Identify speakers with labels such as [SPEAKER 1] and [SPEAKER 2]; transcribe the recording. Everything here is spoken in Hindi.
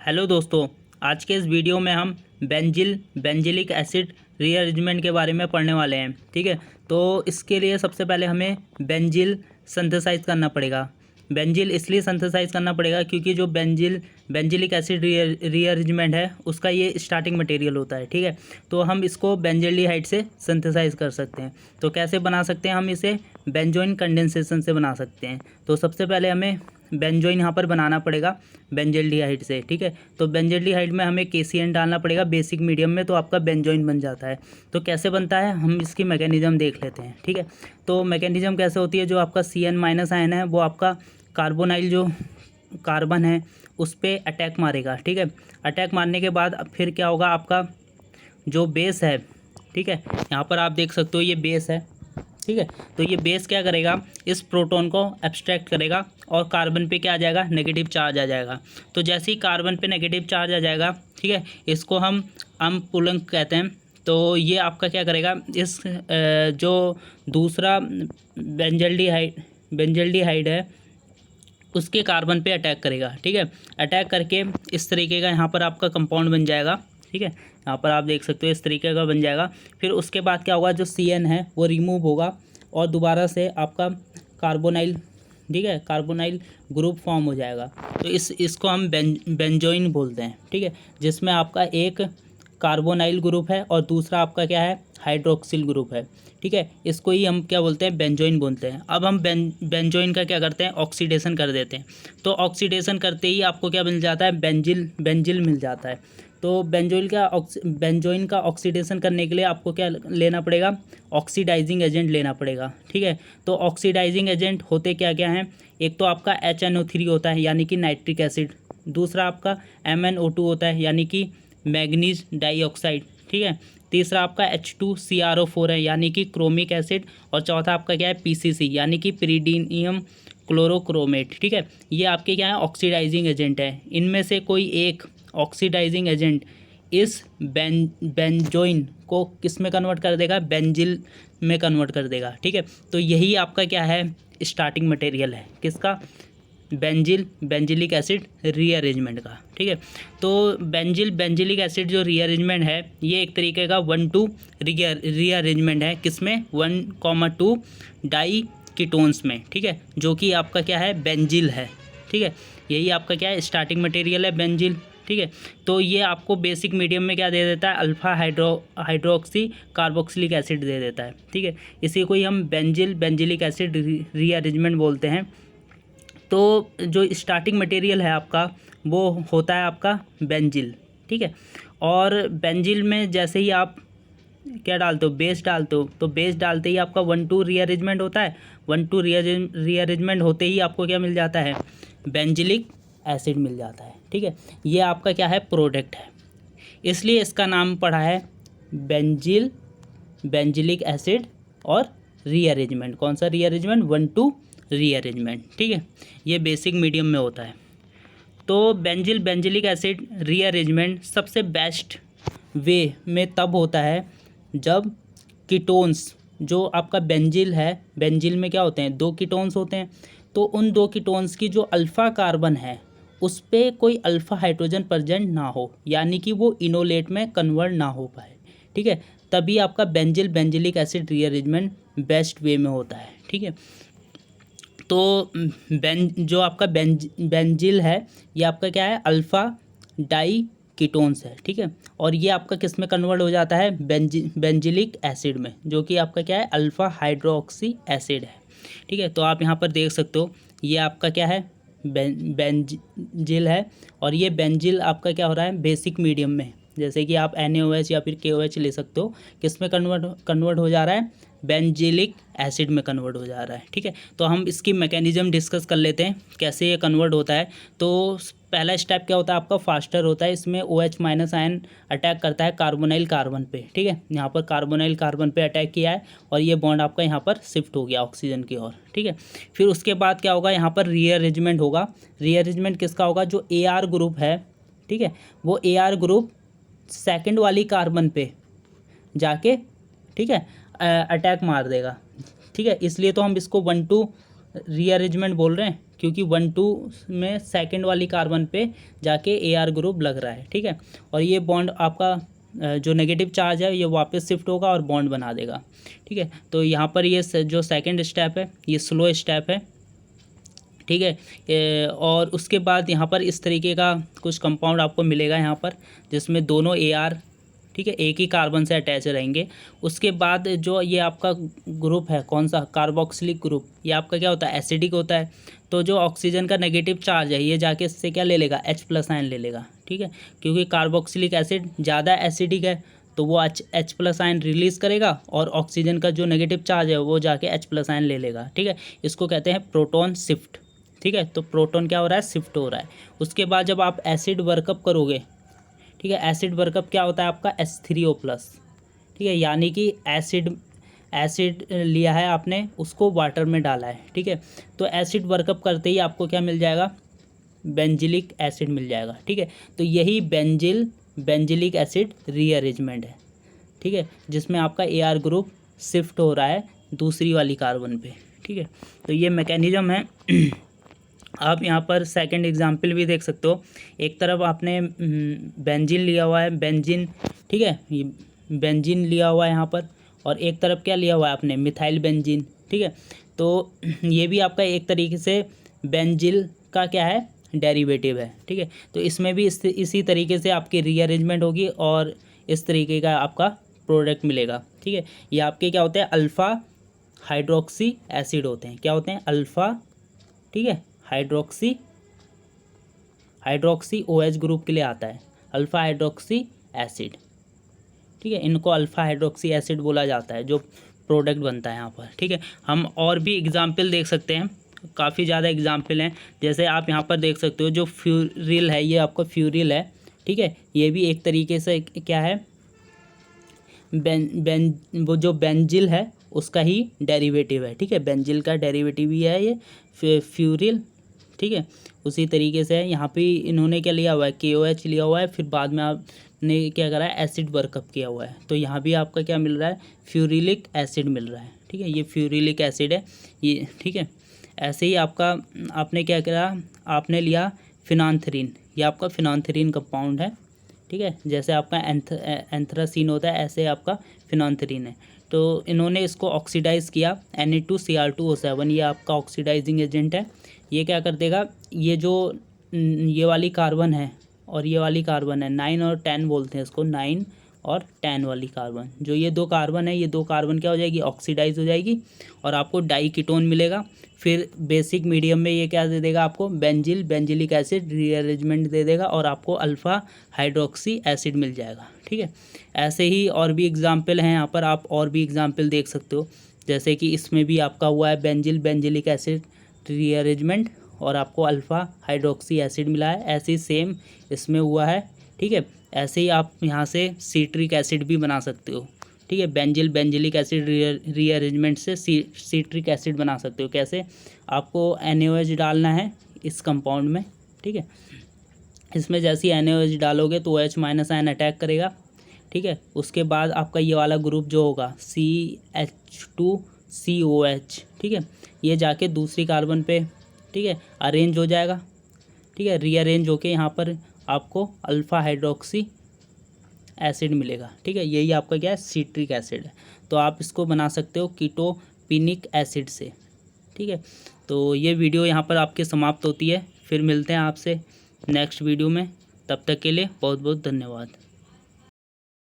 [SPEAKER 1] हेलो दोस्तों, आज के इस वीडियो में हम बेंजिलिक एसिड रीअरेंजमेंट के बारे में पढ़ने वाले हैं। ठीक है, तो इसके लिए सबसे पहले हमें बेंजिल सिंथेसाइज करना पड़ेगा। बेंजिल इसलिए सिंथेसाइज करना पड़ेगा क्योंकि जो बेंजिलिक एसिड रीअरेंजमेंट है उसका ये स्टार्टिंग मटेरियल होता है। ठीक है, तो हम इसको बेंजल्डिहाइड से सिंथेसाइज कर सकते हैं। तो कैसे बना सकते हैं हम इसे? बेंजोइन कंडेंसेशन से बना सकते हैं। तो सबसे पहले हमें बेंजोइन यहाँ पर बनाना पड़ेगा बेंजल्डिहाइड से। ठीक है, तो बेंजल्डिहाइड में हमें KCN डालना पड़ेगा बेसिक मीडियम में, तो आपका बेंजोइन बन जाता है। तो कैसे बनता है हम इसकी मैकेनिज्म देख लेते हैं। ठीक है, तो मैकेनिज्म कैसे होती है, जो आपका CN- आयन है वो आपका कार्बोनाइल जो कार्बन है उस पर अटैक मारेगा। ठीक है, अटैक मारने के बाद फिर क्या होगा, आपका जो बेस है, ठीक है, यहाँ पर आप देख सकते हो ये बेस है। ठीक है, तो ये बेस क्या करेगा, इस प्रोटॉन को एब्स्ट्रैक्ट करेगा और कार्बन पे क्या आ जाएगा, नेगेटिव चार्ज आ जाएगा। तो जैसे ही कार्बन पे नेगेटिव चार्ज आ जाएगा, ठीक है, इसको हम अम्पुलंक कहते हैं। तो ये आपका क्या करेगा, इस जो दूसरा बेंजल्डिहाइड है उसके कार्बन पे अटैक करेगा। ठीक है, अटैक करके इस तरीके का यहाँ पर आपका कंपाउंड बन जाएगा। ठीक है, यहाँ पर आप देख सकते हो इस तरीके का बन जाएगा। फिर उसके बाद क्या होगा, जो CN है वो रिमूव होगा और दोबारा से आपका कार्बोनाइल, ठीक है, कार्बोनाइल ग्रुप फॉर्म हो जाएगा। तो इसको हम बेंजोइन बोलते हैं। ठीक है, जिसमें आपका एक कार्बोनाइल ग्रुप है और दूसरा आपका क्या है, हाइड्रोक्सिल ग्रुप है। ठीक है, इसको ही हम क्या बोलते हैं, बेंजोइन बोलते हैं। अब हम बेंजोइन का क्या करते हैं, ऑक्सीडेशन कर देते हैं। तो ऑक्सीडेशन करते ही आपको क्या मिल जाता है, बेंजिल मिल जाता है। तो बेंजोइन का ऑक्सीडेशन करने के लिए आपको क्या लेना पड़ेगा, ऑक्सीडाइजिंग एजेंट लेना पड़ेगा। ठीक है, तो ऑक्सीडाइजिंग एजेंट होते क्या क्या हैं, एक तो आपका HNO3 होता है यानी कि नाइट्रिक एसिड, दूसरा आपका MnO2 होता है यानी कि मैग्नीज डाइऑक्साइड। ठीक है, तीसरा आपका H2CrO4 है यानी कि क्रोमिक एसिड, और चौथा आपका क्या है, PCC यानी कि पिरीडीनियम क्लोरोक्रोमेट। ठीक है, ये आपके क्या है, ऑक्सीडाइजिंग एजेंट है। इनमें से कोई एक ऑक्सीडाइजिंग एजेंट इस बेंजोइन को किस में कन्वर्ट कर देगा, बेंजिल में कन्वर्ट कर देगा। ठीक है, तो यही आपका क्या है, स्टार्टिंग मटेरियल है किसका, बेंजिलिक एसिड रीअरेंजमेंट का। ठीक है, तो बेंजिलिक एसिड जो रीअरेंजमेंट है ये एक तरीके का 1:2 रीअरेंजमेंट है। किसमें, 1,2 डाई कीटोन्स में। ठीक है, जो कि आपका क्या है, बेंजिल है। ठीक है, यही आपका क्या है, स्टार्टिंग मटेरियल है बेंजिल। ठीक है, तो ये आपको बेसिक मीडियम में क्या दे देता है, अल्फा हाइड्रोक्सी कार्बोक्सिलिक एसिड दे देता है। ठीक है, इसी को ही हम बेंजिलिक एसिड रीअरेंजमेंट बोलते हैं। तो जो स्टार्टिंग मटेरियल है आपका वो होता है आपका बेंजिल। ठीक है, और बेंजिल में जैसे ही आप क्या डालते हो, बेस डालते हो, तो बेस डालते ही आपका 1:2 रीअरेंजमेंट होता है। 1:2 रीअरेंजमेंट होते ही आपको क्या मिल जाता है, बेंजिलिक एसिड मिल जाता है। ठीक है, ये आपका क्या है, प्रोडक्ट है, इसलिए इसका नाम पड़ा है बेंजिलिक एसिड और रीअरेंजमेंट। कौन सा रीअरेंजमेंट, 1:2 रीअरेंजमेंट। ठीक है, ये बेसिक मीडियम में होता है। तो बेंजिलिक एसिड रीअरेंजमेंट सबसे बेस्ट वे में तब होता है जब कीटोन्स, जो आपका बेंजिल है, बेंजिल में क्या होते हैं, 2 कीटोन्स होते हैं। तो उन 2 कीटोन्स की जो अल्फ़ा कार्बन है उस पर कोई अल्फ़ा हाइड्रोजन प्रेजेंट ना हो, यानी कि वो इनोलेट में कन्वर्ट ना हो पाए। ठीक है, तभी आपका benzylic acid rearrangement best way में होता है। ठीक है, तो जो आपका बेंजिल है ये आपका क्या है, अल्फ़ा डाई कीटोन्स है। ठीक है, और ये आपका किस में कन्वर्ट हो जाता है, बेंजिलिक एसिड में, जो कि आपका क्या है, अल्फ़ा हाइड्रोक्सी एसिड है। ठीक है, तो आप यहाँ पर देख सकते हो ये आपका क्या है, बेंजिल है, और ये बेंजिल आपका क्या हो रहा है, बेसिक मीडियम में, जैसे कि आप NaOH या फिर KOH ले सकते हो। किस में कन्वर्ट हो जा रहा है, बेंजिलिक एसिड में कन्वर्ट हो जा रहा है। ठीक है, तो हम इसकी मैकेनिज्म डिस्कस कर लेते हैं कैसे ये कन्वर्ट होता है। तो पहला स्टेप क्या होता है आपका, फास्टर होता है। इसमें OH- आयन अटैक करता है कार्बोनाइल कार्बन पे। ठीक है, यहाँ पर कार्बोनाइल कार्बन पे अटैक किया है और ये बॉन्ड आपका यहाँ पर शिफ्ट हो गया ऑक्सीजन की ओर। ठीक है, फिर उसके बाद क्या होगा, यहाँ पर रीअरेंजमेंट होगा। रीअरेंजमेंट किसका होगा, जो AR ग्रुप है, ठीक है, वो AR ग्रुप सेकंड वाली कार्बन पे जाके, ठीक है, अटैक मार देगा। ठीक है, इसलिए तो हम इसको 1:2 रीअरेंजमेंट बोल रहे हैं। क्योंकि 1,2 में सेकंड वाली कार्बन पे जाके AR ग्रुप लग रहा है, ठीक है। और ये बॉन्ड आपका जो नेगेटिव चार्ज है ये वापस शिफ्ट होगा और बॉन्ड बना देगा, ठीक है। तो यहाँ पर ये जो सेकंड स्टेप है ये स्लो स्टेप है, ठीक है। और उसके बाद यहाँ पर इस तरीके का कुछ कंपाउंड आपको मिलेगा यहाँ पर, जिसमें दोनों AR, ठीक है, एक ही कार्बन से अटैच रहेंगे। उसके बाद जो ये आपका ग्रुप है कौन सा, कार्बोक्सिलिक ग्रुप, ये आपका क्या होता है, एसिडिक होता है। तो जो ऑक्सीजन का नेगेटिव चार्ज है ये जाके इससे क्या ले लेगा, H+ आयन ले लेगा, ठीक है। क्योंकि कार्बोक्सिलिक एसिड ज़्यादा एसिडिक है तो वो H+ आयन रिलीज़ करेगा और ऑक्सीजन का जो नेगेटिव चार्ज है वो जाके H+ आयन ले लेगा, ठीक है। इसको कहते हैं प्रोटॉन शिफ्ट, ठीक है। तो प्रोटॉन क्या हो रहा है, शिफ्ट हो रहा है। उसके बाद जब आप एसिड वर्कअप करोगे, ठीक है, एसिड वर्कअप क्या होता है आपका H3O+, ठीक है, यानी कि एसिड लिया है आपने, उसको वाटर में डाला है, ठीक है। तो एसिड वर्कअप करते ही आपको क्या मिल जाएगा, बेंजिलिक एसिड मिल जाएगा, ठीक है। तो यही बेंजिलिक एसिड रीअरेंजमेंट है, ठीक है, जिसमें आपका AR ग्रुप शिफ्ट हो रहा है दूसरी वाली कार्बन पे, ठीक है। तो ये मैकेनिज्म है। आप यहाँ पर सेकंड एग्जाम्पल भी देख सकते हो। एक तरफ आपने बेंजीन लिया हुआ है, बेंजीन, ठीक है, ये बेंजीन लिया हुआ है यहाँ पर, और एक तरफ क्या लिया हुआ है आपने, मिथाइल बेंजीन, ठीक है। तो ये भी आपका एक तरीके से बेंजिल का क्या है, डेरिवेटिव है, ठीक है। तो इसमें भी इसी तरीके से आपकी रीअरेंजमेंट होगी और इस तरीके का आपका प्रोडक्ट मिलेगा, ठीक है। ये आपके क्या होते हैं, अल्फ़ा हाइड्रोक्सी एसिड होते हैं, क्या होते हैं, अल्फ़ा, ठीक है, हाइड्रोक्सी OH ग्रुप के लिए आता है, अल्फ़ा हाइड्रोक्सी एसिड, ठीक है। इनको अल्फ़ा हाइड्रोक्सी एसिड बोला जाता है जो प्रोडक्ट बनता है यहाँ पर, ठीक है। हम और भी एग्जाम्पल देख सकते हैं, काफ़ी ज़्यादा एग्जाम्पल हैं। जैसे आप यहाँ पर देख सकते हो जो फ्यूरिल है, ये आपका फ्यूरिल है, ठीक है। ये भी एक तरीके से क्या है, वो जो बेंजिल है उसका ही डेरिवेटिव है, ठीक है। बेंजिल का डेरिवेटिव ही है ये फ्यूरिल, ठीक है। उसी तरीके से यहाँ पे इन्होंने क्या लिया हुआ है, KOH लिया हुआ है, फिर बाद में आपने क्या करा है, एसिड वर्कअप किया हुआ है। तो यहाँ भी आपका क्या मिल रहा है, फ्यूरिलिक एसिड मिल रहा है, ठीक है। ये फ्यूरिलिक एसिड है ये, ठीक है। ऐसे ही आपका आपने क्या करा, आपने लिया फिनांथरीन, ये आपका फिनांथरीन कंपाउंड है, ठीक है। जैसे आपका एंथ्रासीन होता है ऐसे आपका फिनांथरीन है। तो इन्होंने इसको ऑक्सीडाइज़ किया, Na2Cr2O7, ये आपका ऑक्सीडाइजिंग एजेंट है। ये क्या कर देगा, ये जो ये वाली कार्बन है और ये वाली कार्बन है, 9 और 10 बोलते हैं इसको, 9 और 10 वाली कार्बन, जो ये दो कार्बन है, ये दो कार्बन क्या हो जाएगी, ऑक्सीडाइज हो जाएगी और आपको डाई कीटोन मिलेगा। फिर बेसिक मीडियम में ये क्या दे देगा आपको, बेंजिलिक एसिड रीअरेंजमेंट दे देगा और आपको अल्फ़ा हाइड्रोक्सी एसिड मिल जाएगा, ठीक है। ऐसे ही और भी एग्जाम्पल हैं यहाँ पर, आप और भी एग्जाम्पल देख सकते हो। जैसे कि इसमें भी आपका हुआ है बेंजिलिक एसिड रीअरेंजमेंट और आपको अल्फ़ा हाइड्रोक्सी एसिड मिला है, ऐसे ही सेम इसमें हुआ है, ठीक है। ऐसे ही आप यहाँ से सिट्रिक एसिड भी बना सकते हो, ठीक है। बेंजिलिक एसिड रीअरेंजमेंट से सिट्रिक एसिड बना सकते हो। कैसे, आपको NaOH डालना है इस कंपाउंड में, ठीक है। इसमें जैसे ही NaOH डालोगे तो OH- आयन अटैक करेगा, ठीक है। उसके बाद आपका ये वाला ग्रुप जो होगा CH2COH, ठीक है, ये जाके दूसरी कार्बन पे, ठीक है, अरेंज हो जाएगा, ठीक है, रीअरेंज होके यहाँ पर आपको अल्फ़ा हाइड्रोक्सी एसिड मिलेगा, ठीक है। यही आपका क्या है, सिट्रिक एसिड है। तो आप इसको बना सकते हो कीटोपिनिक एसिड से, ठीक है। तो ये वीडियो यहाँ पर आपके समाप्त होती है, फिर मिलते हैं आपसे नेक्स्ट वीडियो में। तब तक के लिए बहुत बहुत धन्यवाद।